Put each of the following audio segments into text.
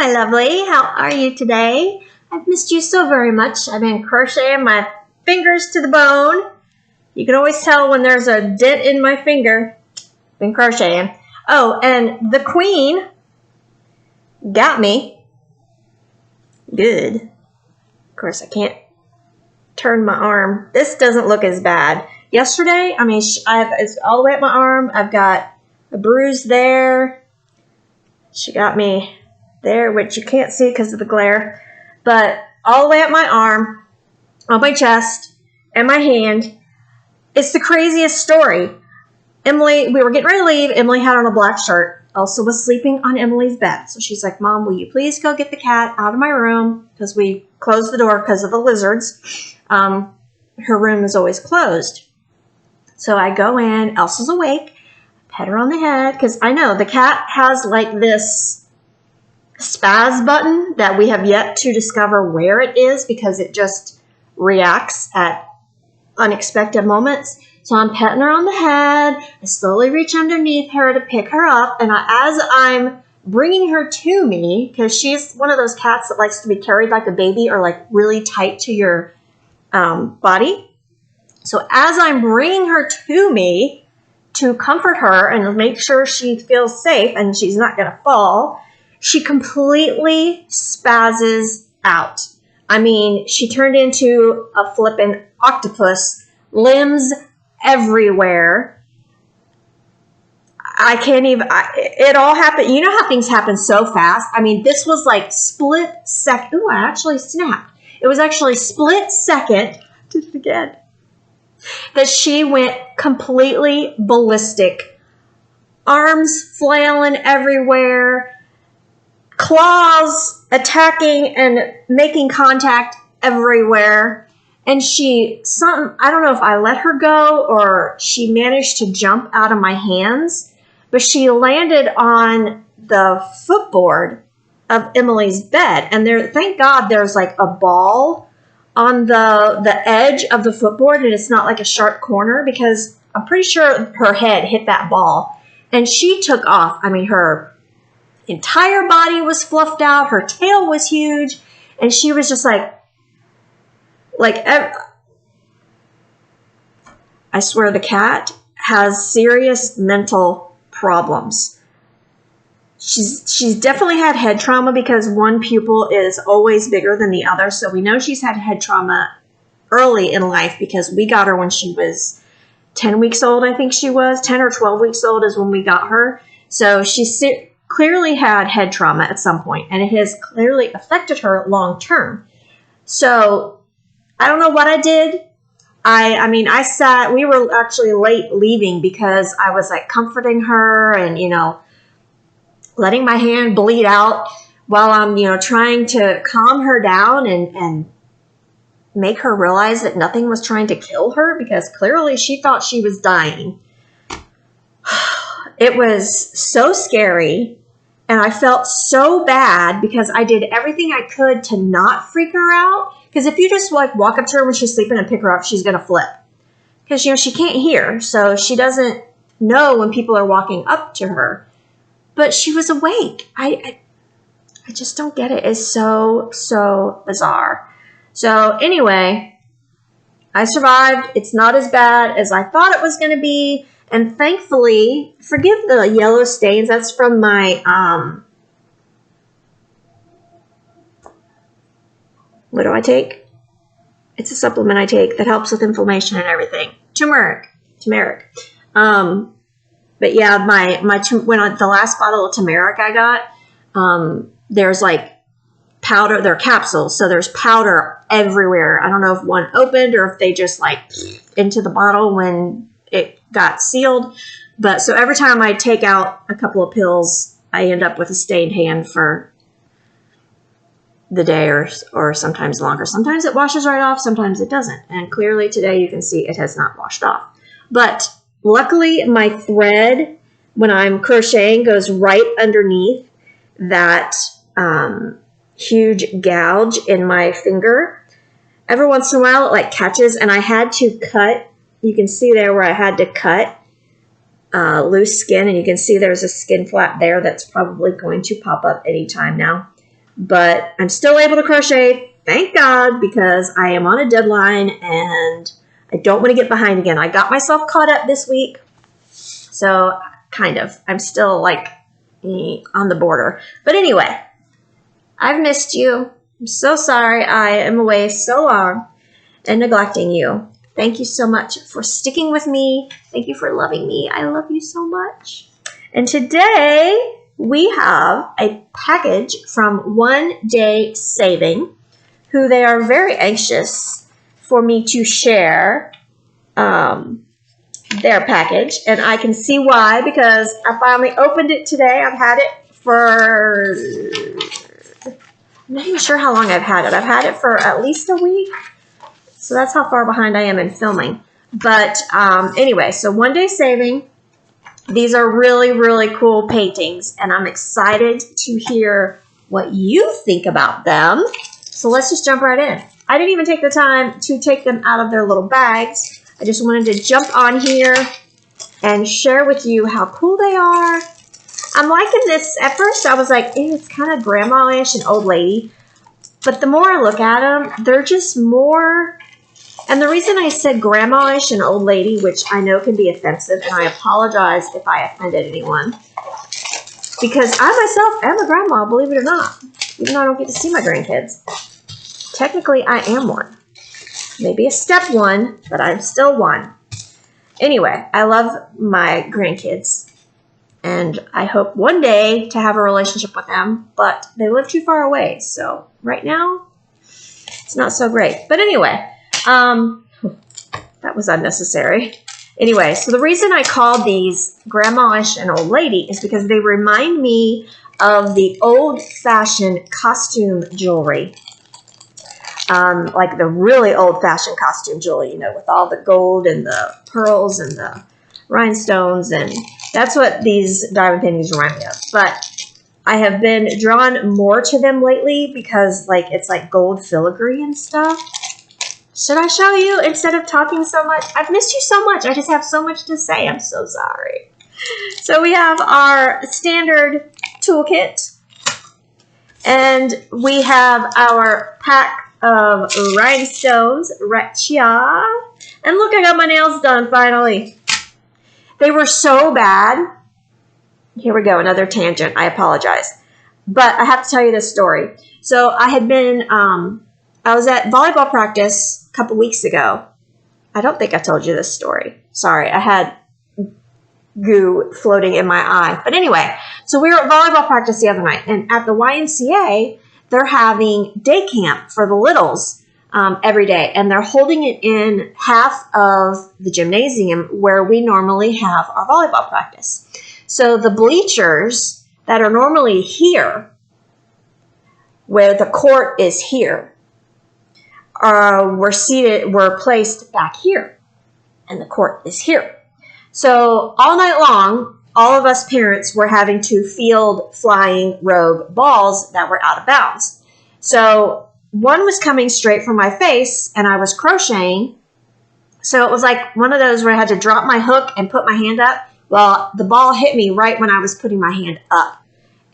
my lovely. How are you today? I've missed you so very much. I've been crocheting my fingers to the bone. You can always tell when there's a dent in my finger. Been crocheting. Oh, and the queen got me. Good. Of course, I can't turn my arm. This doesn't look as bad. Yesterday, it's all the way up my arm. I've got a bruise there. She got me there, which you can't see because of the glare. But all the way up my arm, on my chest, and my hand. It's the craziest story. Emily, we were getting ready to leave. Emily had on a black shirt. Elsa was sleeping on Emily's bed. So she's like, Mom, will you please go get the cat out of my room? Because we closed the door because of the lizards. Her room is always closed. So I go in. Elsa's awake. Pet her on the head. Because I know the cat has like this spaz button that we have yet to discover where it is because it just reacts at unexpected moments. So I'm petting her on the head. I slowly reach underneath her to pick her up. And as I'm bringing her to me, because she's one of those cats that likes to be carried like a baby or like really tight to your body. So as I'm bringing her to me to comfort her and make sure she feels safe and she's not going to fall, she completely spazzes out. I mean, she turned into a flippin' octopus, limbs everywhere. I can't even, it all happened. You know how things happen so fast? I mean, this was like split second. Ooh, I actually snapped. It was actually split second. Did it again. That she went completely ballistic. Arms flailing everywhere. Claws attacking and making contact everywhere. And I don't know if I let her go or she managed to jump out of my hands, but she landed on the footboard of Emily's bed. And thank God there's like a ball on the edge of the footboard and it's not like a sharp corner because I'm pretty sure her head hit that ball. And she took off. I mean, her entire body was fluffed out. Her tail was huge. And she was just like I swear the cat has serious mental problems. She's definitely had head trauma because one pupil is always bigger than the other. So we know she's had head trauma early in life because we got her when she was 10 weeks old, I think she was. 10 or 12 weeks old is when we got her. So she's clearly had head trauma at some point, and it has clearly affected her long term. So I don't know what I did. We were actually late leaving because I was like comforting her and, letting my hand bleed out while I'm, trying to calm her down and make her realize that nothing was trying to kill her because clearly she thought she was dying. It was so scary. And I felt so bad because I did everything I could to not freak her out. Because if you just like walk up to her when she's sleeping and pick her up, she's going to flip. Because, she can't hear. So she doesn't know when people are walking up to her. But she was awake. I just don't get it. It's so, so bizarre. So anyway, I survived. It's not as bad as I thought it was going to be. And thankfully, forgive the yellow stains. That's from my, what do I take? It's a supplement I take that helps with inflammation and everything. Turmeric. But yeah, the last bottle of turmeric I got, there's like powder, they're capsules. So there's powder everywhere. I don't know if one opened or if they just like into the bottle when it got sealed. But so every time I take out a couple of pills, I end up with a stained hand for the day or sometimes longer. Sometimes it washes right off. Sometimes it doesn't. And clearly today you can see it has not washed off. But luckily my thread, when I'm crocheting, goes right underneath that huge gouge in my finger. Every once in a while it like catches and I had to cut. You can see there where I had to cut loose skin, and you can see there's a skin flap there that's probably going to pop up anytime now. but I'm still able to crochet, thank God, because I am on a deadline and I don't want to get behind again. I got myself caught up this week, so kind of. I'm still like on the border. But anyway, I've missed you. I'm so sorry I am away so long and neglecting you. Thank you so much for sticking with me. Thank you for loving me. I love you so much. And today we have a package from One Day Saving, who they are very anxious for me to share their package. And I can see why, because I finally opened it today. I've had it for, I'm not even sure how long I've had it. I've had it for at least a week. So that's how far behind I am in filming. But anyway, so One Day Saving. These are really, really cool paintings, and I'm excited to hear what you think about them. So let's just jump right in. I didn't even take the time to take them out of their little bags. I just wanted to jump on here and share with you how cool they are. I'm liking this. At first, I was like, ew, it's kind of grandma-ish and old lady. But the more I look at them, they're just more... And the reason I said grandma-ish and old lady, which I know can be offensive, and I apologize if I offended anyone, because I myself am a grandma, believe it or not, even though I don't get to see my grandkids. Technically, I am one. Maybe a step one, but I'm still one. Anyway, I love my grandkids, and I hope one day to have a relationship with them, but they live too far away, so right now, it's not so great. But anyway... that was unnecessary. Anyway, so the reason I called these grandma-ish and old lady is because they remind me of the old-fashioned costume jewelry. Like the really old-fashioned costume jewelry, you know, with all the gold and the pearls and the rhinestones, and that's what these diamond paintings remind me of. But I have been drawn more to them lately because, like, it's like gold filigree and stuff. Should I show you instead of talking so much? I've missed you so much. I just have so much to say. I'm so sorry. So we have our standard toolkit. And we have our pack of rhinestones. Retchia. And look, I got my nails done finally. They were so bad. Here we go. Another tangent. I apologize. But I have to tell you this story. So I had been... I was at volleyball practice a couple weeks ago. I don't think I told you this story. Sorry, I had goo floating in my eye. But anyway, so we were at volleyball practice the other night, and at the YMCA, they're having day camp for the littles every day, and they're holding it in half of the gymnasium where we normally have our volleyball practice. So the bleachers that are normally here, where the court is here, were placed back here, and the court is here. So all night long, all of us parents were having to field flying rogue balls that were out of bounds. So one was coming straight from my face, and I was crocheting. So it was like one of those where I had to drop my hook and put my hand up. Well, the ball hit me right when I was putting my hand up,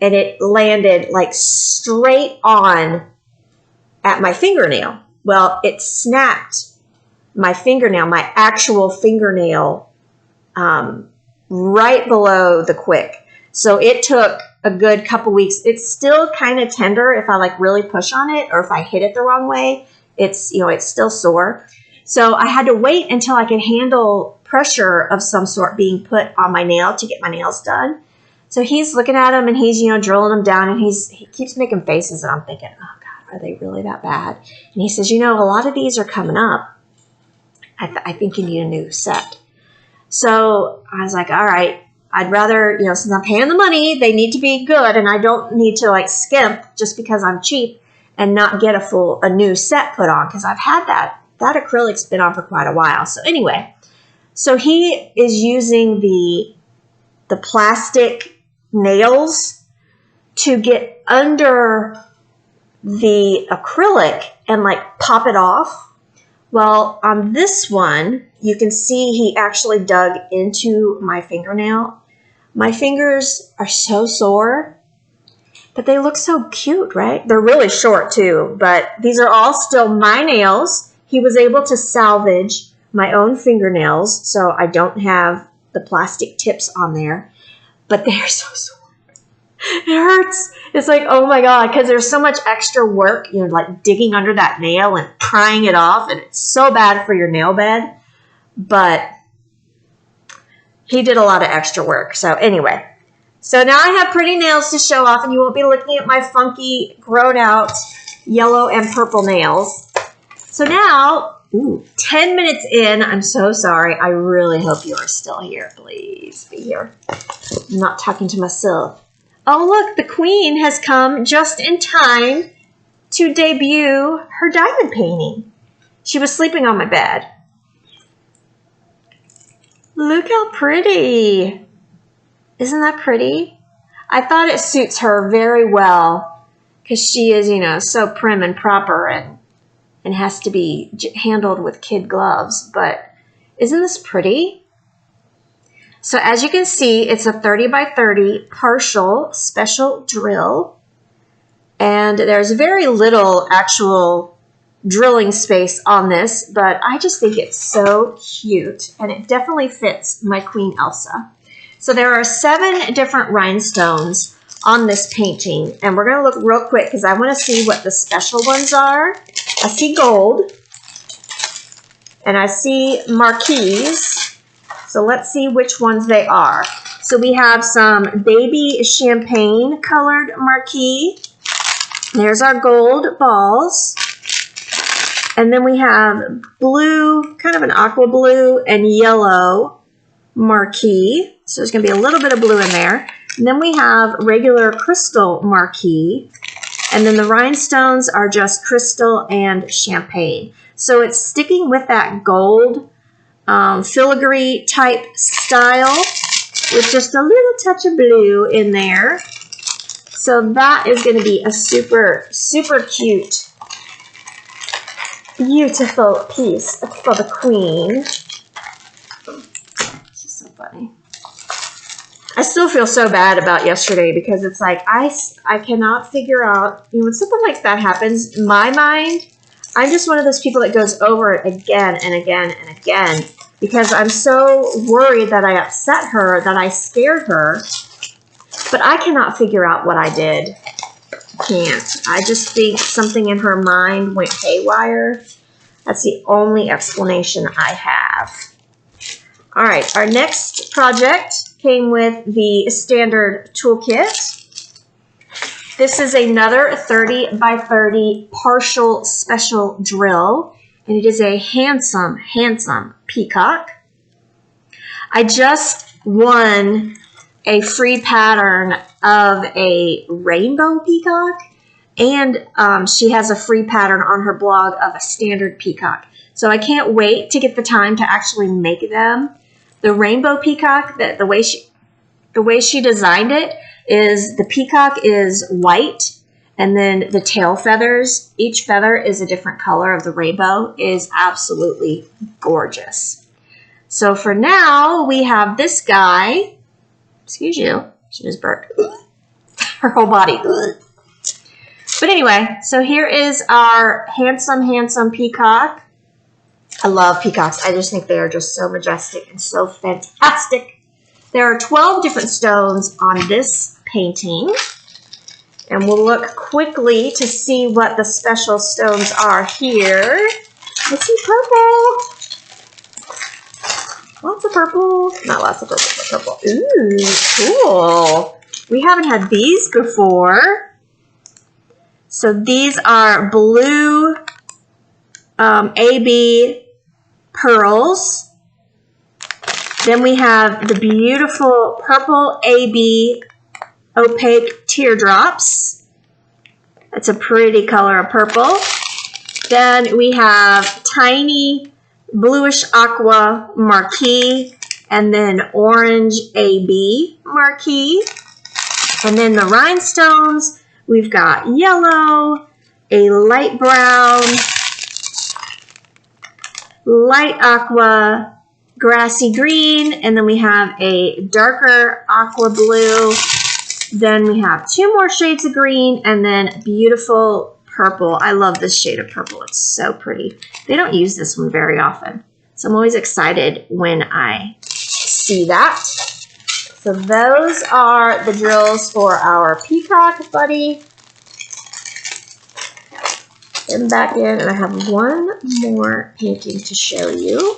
and it landed like straight on at my fingernail. Well, it snapped my fingernail, my actual fingernail, right below the quick. So it took a good couple weeks. It's still kind of tender if I like really push on it, or if I hit it the wrong way, it's still sore. So I had to wait until I could handle pressure of some sort being put on my nail to get my nails done. So he's looking at them, and he's, drilling them down, and he keeps making faces, and I'm thinking, oh God, are they really that bad? And he says, a lot of these are coming up. I think you need a new set. So I was like, all right, I'd rather, since I'm paying the money, they need to be good, and I don't need to like skimp just because I'm cheap and not get a new set put on, because I've had that acrylic's been on for quite a while. So anyway, so he is using the plastic nails to get under the acrylic and like pop it off. Well, on this one, you can see he actually dug into my fingernail. My fingers are so sore But they look so cute, right? They're really short too, but these are all still my nails. He was able to salvage my own fingernails, so I don't have the plastic tips on there. But they are so sore. It hurts. It's like, oh my God, because there's so much extra work, you know, like digging under that nail and prying it off, and it's so bad for your nail bed. But he did a lot of extra work. So anyway, so now I have pretty nails to show off, and you won't be looking at my funky, grown out yellow and purple nails. So now, 10 minutes in, I'm so sorry. I really hope you are still here. Please be here. I'm not talking to myself. Oh, look, the queen has come just in time to debut her diamond painting. She was sleeping on my bed. Look how pretty. Isn't that pretty? I thought it suits her very well because she is, you know, so prim and proper and has to be handled with kid gloves. But isn't this pretty? So as you can see, it's a 30 by 30 partial special drill. And there's very little actual drilling space on this, but I just think it's so cute. And it definitely fits my Queen Elsa. So there are 7 different rhinestones on this painting. And we're going to look real quick because I want to see what the special ones are. I see gold. And I see marquise. So let's see which ones they are. So we have some baby champagne colored marquise. There's our gold balls. And then we have blue, kind of an aqua blue and yellow marquise. So there's going to be a little bit of blue in there. And then we have regular crystal marquise. And then the rhinestones are just crystal and champagne. So it's sticking with that gold filigree type style with just a little touch of blue in there. So that is going to be a super, super cute, beautiful piece for the queen. This is so funny. I still feel so bad about yesterday because it's like I cannot figure out, you know, when something like that happens, in my mind, I'm just one of those people that goes over it again and again and again because I'm so worried that I upset her, that I scared her, but I cannot figure out what I did. Can't. I just think something in her mind went haywire. That's the only explanation I have. All right, our next project came with the standard toolkit. This is another 30 by 30 partial special drill, and it is a handsome, handsome peacock. I just won a free pattern of a rainbow peacock, and she has a free pattern on her blog of a standard peacock. So I can't wait to get the time to actually make them. The rainbow peacock, the way she designed it is the peacock is white, and then the tail feathers, each feather is a different color of the rainbow, is absolutely gorgeous. So for now, we have this guy. Excuse you. She just burped. Her whole body. But anyway, so here is our handsome, handsome peacock. I love peacocks. I just think they are just so majestic and so fantastic. There are 12 different stones on this painting. And we'll look quickly to see what the special stones are here. Let's see purple. Lots of purple. Not lots of purple, but purple. Ooh, cool. We haven't had these before. So these are blue AB pearls. Then we have the beautiful purple AB opaque teardrops. That's a pretty color of purple. Then we have tiny bluish aqua marquise, and then orange AB marquise. And then the rhinestones, we've got yellow, a light brown, light aqua, grassy green, and then we have a darker aqua blue, Then we have 2 more shades of green and then beautiful purple. I love this shade of purple. It's so pretty. They don't use this one very often. So I'm always excited when I see that. So those are the drills for our Peacock buddy. Get them back in, and I have one more painting to show you.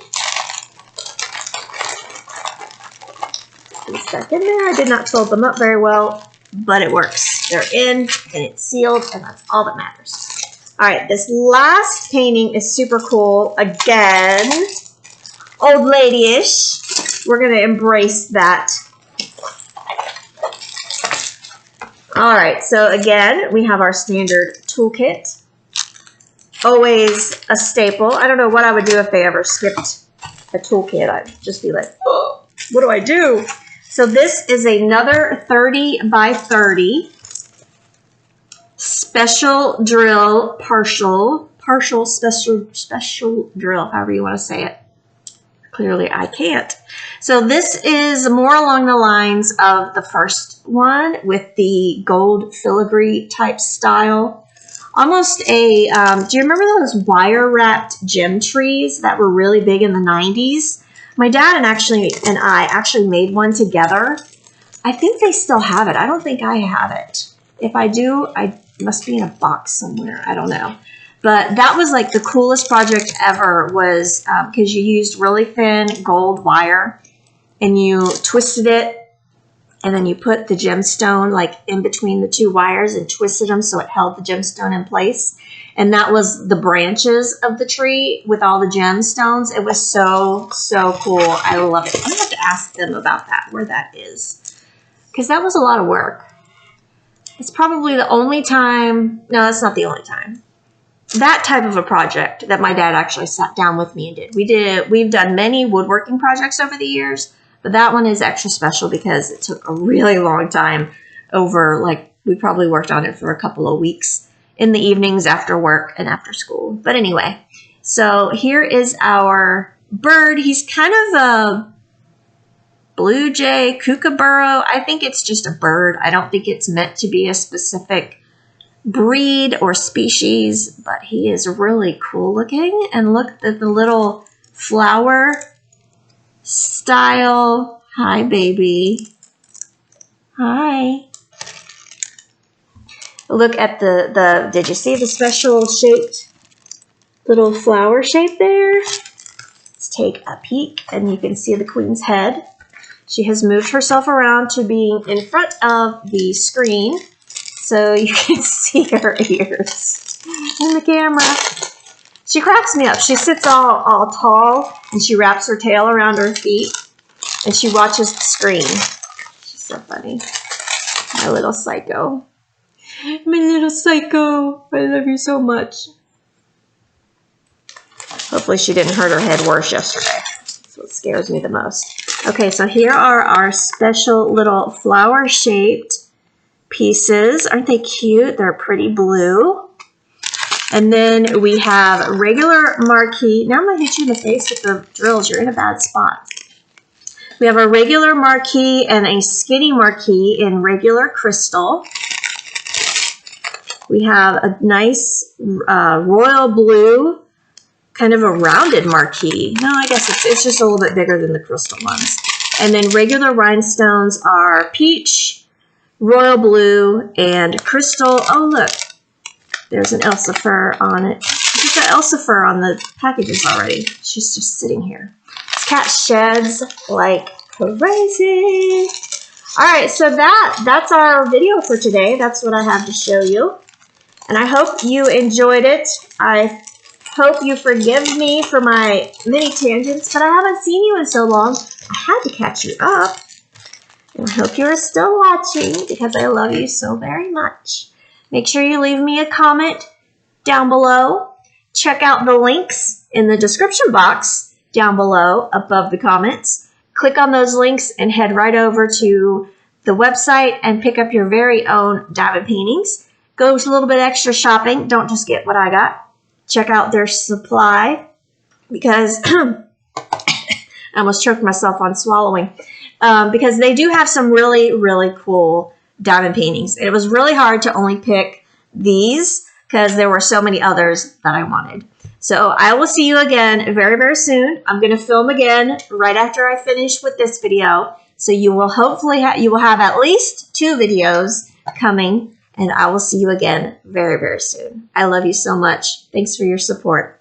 It's back in there. I did not fold them up very well, but it works. They're in, and it's sealed, and that's all that matters. All right, this last painting is super cool. Again, old lady-ish. We're going to embrace that. All right, so again, we have our standard toolkit. Always a staple. I don't know what I would do if they ever skipped a toolkit. I'd just be like, oh, what do I do? So this is another 30 by 30 special drill, partial special drill, however you want to say it. Clearly I can't. So this is more along the lines of the first one with the gold filigree type style. Almost a, do you remember those wire wrapped gem trees that were really big in the 90s? My dad and I actually made one together. I think they still have it. I don't think I have it. If I do, I must be in a box somewhere. I don't know. But that was like the coolest project ever, was because you used really thin gold wire and you twisted it, and then you put the gemstone like in between the 2 wires and twisted them so it held the gemstone in place. And that was the branches of the tree with all the gemstones. It was so, so cool. I love it. I'm going to have to ask them about that, where that is, because that was a lot of work. It's probably the only time, no, that's not the only time, that type of a project that my dad actually sat down with me and did. We've done many woodworking projects over the years, but that one is extra special because it took a really long time over, like, we probably worked on it for a couple of weeks in the evenings after work and after school. But anyway, so here is our bird. He's kind of a blue jay, kookaburra. I think it's just a bird. I don't think it's meant to be a specific breed or species, but he is really cool looking. And look at the little flower style. Hi, baby. Hi. Look at did you see the special shaped little flower shape there? Let's take a peek, and you can see the queen's head. She has moved herself around to being in front of the screen, so you can see her ears in the camera. She cracks me up. She sits all tall, and she wraps her tail around her feet, and she watches the screen. She's so funny. My little psycho. My little psycho. I love you so much. Hopefully she didn't hurt her head worse yesterday. That's what scares me the most. Okay, so here are our special little flower-shaped pieces. Aren't they cute? They're pretty blue. And then we have regular marquee. Now I'm going to hit you in the face with the drills. You're in a bad spot. We have a regular marquee and a skinny marquee in regular crystal. We have a nice royal blue, kind of a rounded marquee. No, I guess it's just a little bit bigger than the crystal ones. And then regular rhinestones are peach, royal blue, and crystal. Oh, look. There's an Elsa fur on it. She's got Elsa fur on the packages already. She's just sitting here. This cat sheds like crazy. All right, so that's our video for today. That's what I have to show you. And I hope you enjoyed it. I hope you forgive me for my mini tangents, but I haven't seen you in so long. I had to catch you up. And I hope you're still watching because I love you so very much. Make sure you leave me a comment down below. Check out the links in the description box down below above the comments. Click on those links and head right over to the website and pick up your very own diamond paintings. Go a little bit extra shopping. Don't just get what I got. Check out their supply because I almost choked myself on swallowing because they do have some really, really cool diamond paintings. It was really hard to only pick these because there were so many others that I wanted. So I will see you again very, very soon. I'm going to film again right after I finish with this video. So you will hopefully have at least 2 videos coming, and I will see you again very, very soon. I love you so much. Thanks for your support.